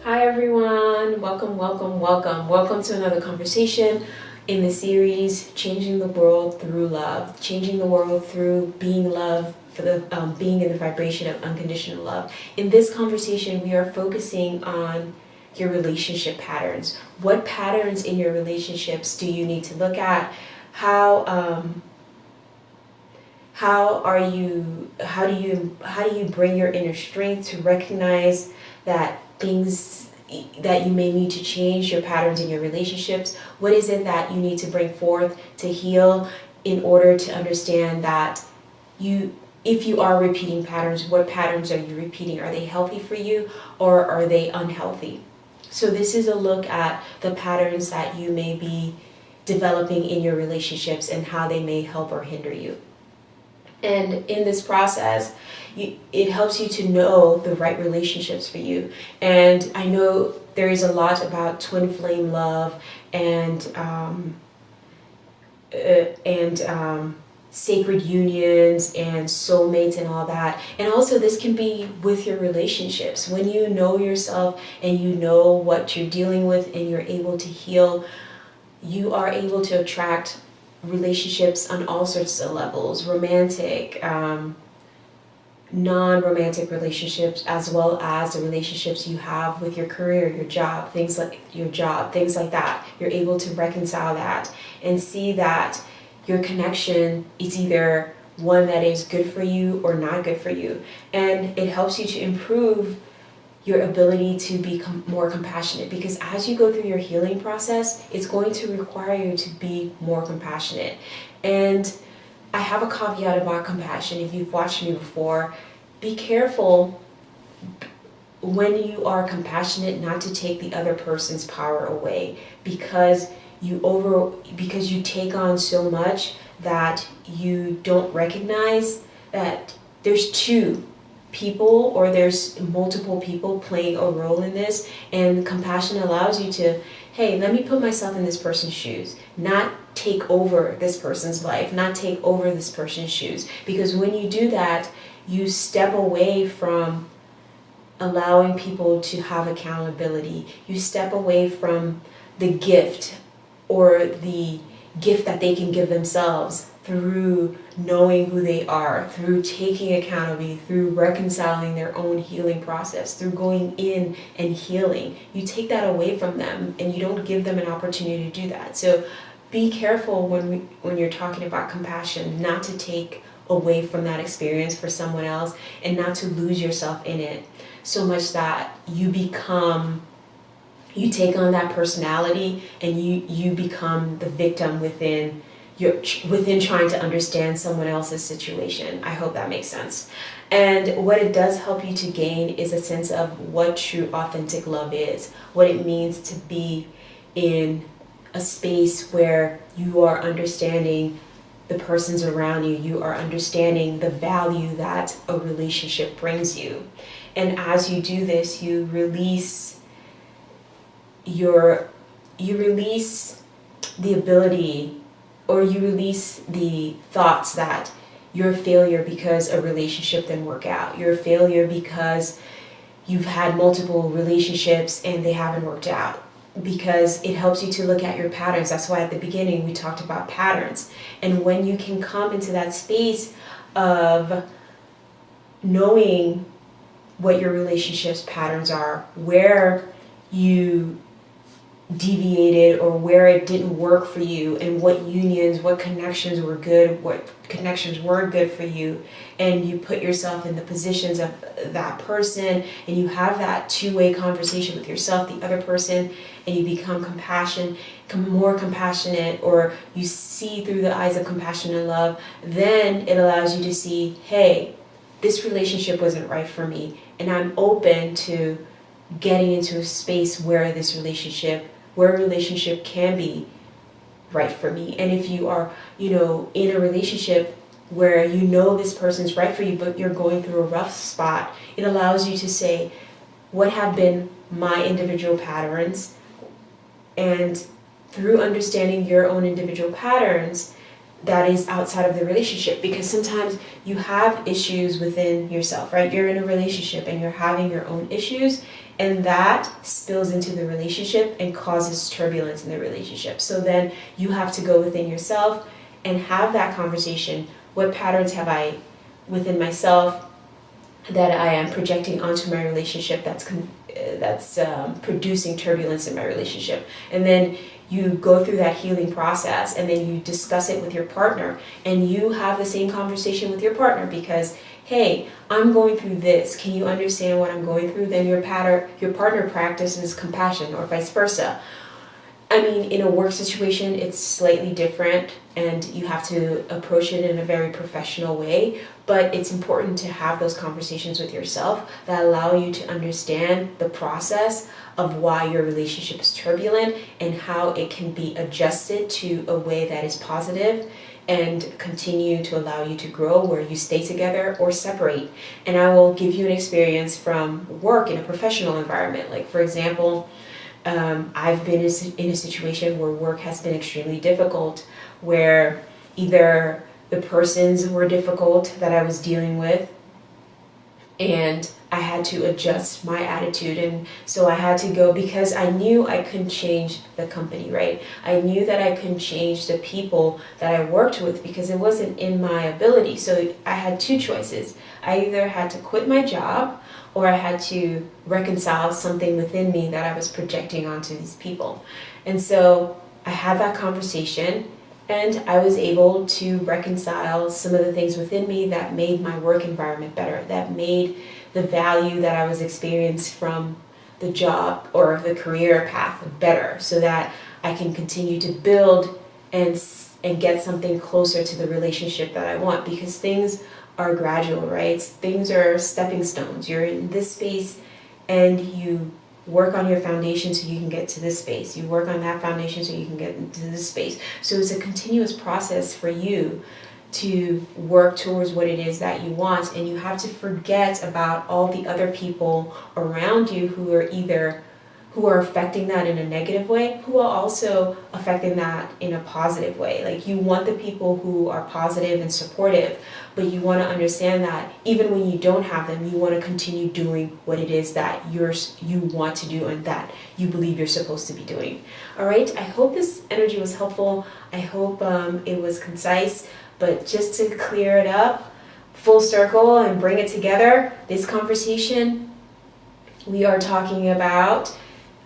Hi everyone, welcome to another conversation in the series Changing the World Through Love, changing the world through being love, for the being in the vibration of unconditional love. In this conversation, we are focusing on your relationship patterns. What patterns in your relationships do you need to look at? How do you bring your inner strength to recognize that things that you may need to change your patterns in your relationships? What is it that you need to bring forth to heal in order to understand that if you are repeating patterns, what patterns are you repeating? Are they healthy for you or are they unhealthy? So this is a look at the patterns that you may be developing in your relationships and how they may help or hinder you. And in this process, it helps you to know the right relationships for you. And I know there is a lot about twin flame love and sacred unions and soulmates and all that. And also this can be with your relationships. When you know yourself and you know what you're dealing with and you're able to heal, you are able to attract relationships on all sorts of levels, romantic, non-romantic relationships, as well as the relationships you have with your career, your job, things like that. You're able to reconcile that and see that your connection is either one that is good for you or not good for you. And it helps you to improve your ability to become more compassionate, because as you go through your healing process, it's going to require you to be more compassionate. And I have a caveat about compassion. If you've watched me before, be careful when you are compassionate not to take the other person's power away, because you take on so much that you don't recognize that there's two people or there's multiple people playing a role in this. And compassion allows you to, hey, let me put myself in this person's shoes, not take over this person's life, not take over this person's shoes. Because when you do that, you step away from allowing people to have accountability. You step away from the gift that they can give themselves through knowing who they are, through taking accountability, through reconciling their own healing process, through going in and healing. You take that away from them and you don't give them an opportunity to do that. So be careful when you're talking about compassion, not to take away from that experience for someone else and not to lose yourself in it so much that you take on that personality and you become the victim within trying to understand someone else's situation. I hope that makes sense. And what it does help you to gain is a sense of what true authentic love is, what it means to be in a space where you are understanding the persons around you, you are understanding the value that a relationship brings you. And as you do this, you release the ability, or you release the thoughts that you're a failure because a relationship didn't work out. You're a failure because you've had multiple relationships and they haven't worked out. Because it helps you to look at your patterns. That's why at the beginning we talked about patterns. And when you can come into that space of knowing what your relationships patterns are, where you deviated or where it didn't work for you, and what connections were good, what connections weren't good for you, and you put yourself in the positions of that person and you have that two-way conversation with yourself, the other person, and you become more compassionate, or you see through the eyes of compassion and love, then it allows you to see, hey, this relationship wasn't right for me, and I'm open to getting into a space where a relationship can be right for me. And if you are, in a relationship where this person's right for you, but you're going through a rough spot, it allows you to say, what have been my individual patterns? And through understanding your own individual patterns, that is outside of the relationship, because sometimes you have issues within yourself, right? You're in a relationship and you're having your own issues, and that spills into the relationship and causes turbulence in the relationship. So then you have to go within yourself and have that conversation. What patterns have I within myself that I am projecting onto my relationship that's producing turbulence in my relationship? And then you go through that healing process, and then you discuss it with your partner, and you have the same conversation with your partner, because, hey, I'm going through this, can you understand what I'm going through? Then your partner practices compassion, or vice versa. I mean, in a work situation, it's slightly different, and you have to approach it in a very professional way, but it's important to have those conversations with yourself that allow you to understand the process of why your relationship is turbulent and how it can be adjusted to a way that is positive and continue to allow you to grow, where you stay together or separate. And I will give you an experience from work in a professional environment. Like, for example, I've been in a situation where work has been extremely difficult, where either the persons were difficult that I was dealing with, and I had to adjust my attitude. And so I had to go, because I knew I couldn't change the company, right? I knew that I couldn't change the people that I worked with, because it wasn't in my ability. So I had two choices. I either had to quit my job, or I had to reconcile something within me that I was projecting onto these people. And so I had that conversation, and I was able to reconcile some of the things within me that made my work environment better, that made the value that I was experiencing from the job or the career path better, so that I can continue to build and get something closer to the relationship that I want. Because things are gradual, right? Things are stepping stones. You're in this space, and you work on your foundation so you can get to this space. You work on that foundation so you can get into this space. So it's a continuous process for you to work towards what it is that you want, and you have to forget about all the other people around you who are affecting that in a negative way, who are also affecting that in a positive way. Like, you want the people who are positive and supportive, but you want to understand that even when you don't have them, you want to continue doing what it is that you want to do and that you believe you're supposed to be doing. All right, I hope this energy was helpful. I hope it was concise, but just to clear it up, full circle and bring it together, this conversation, we are talking about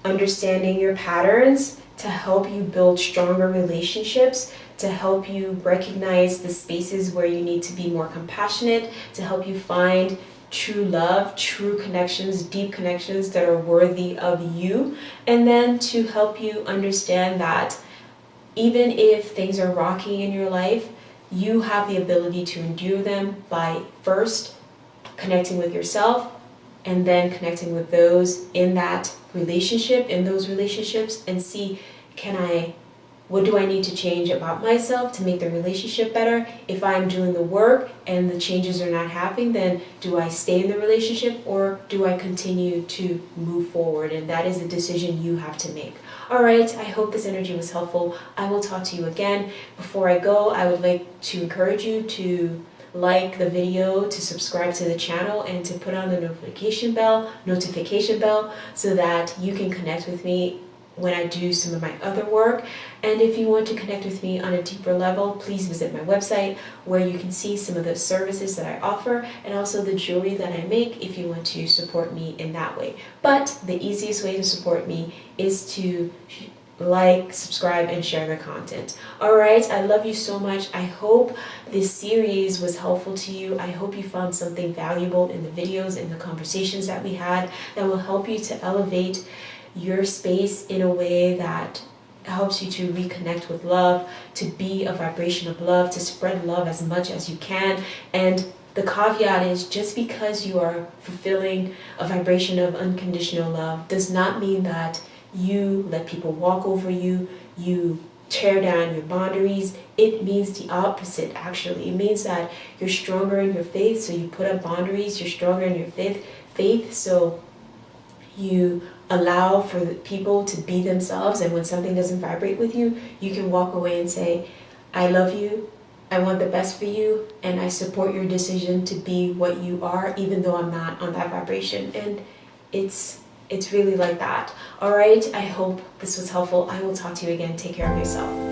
understanding your patterns to help you build stronger relationships, to help you recognize the spaces where you need to be more compassionate, to help you find true love, true connections, deep connections that are worthy of you, and then to help you understand that even if things are rocky in your life, you have the ability to endure them by first connecting with yourself, and then connecting with those in those relationships, and see, what do I need to change about myself to make the relationship better? If I'm doing the work and the changes are not happening, then do I stay in the relationship, or do I continue to move forward? And that is a decision you have to make. All right, I hope this energy was helpful. I will talk to you again. Before I go, I would like to encourage you to like the video, to subscribe to the channel, and to put on the notification bell so that you can connect with me when I do some of my other work. And if you want to connect with me on a deeper level, please visit my website, where you can see some of the services that I offer, and also the jewelry that I make, if you want to support me in that way. But the easiest way to support me is to like, subscribe, and share the content. All right, I love you so much. I hope this series was helpful to you. I hope you found something valuable in the videos and the conversations that we had that will help you to elevate your space in a way that helps you to reconnect with love, to be a vibration of love, to spread love as much as you can. And the caveat is, just because you are fulfilling a vibration of unconditional love does not mean that you let people walk over you, you tear down your boundaries. It means the opposite, actually. It means that you're stronger in your faith, so you put up boundaries. You're stronger in your faith, so you allow for the people to be themselves. And when something doesn't vibrate with you, you can walk away and say, I love you, I want the best for you, and I support your decision to be what you are, even though I'm not on that vibration. And it's really like that. All right, I hope this was helpful. I will talk to you again. Take care of yourself.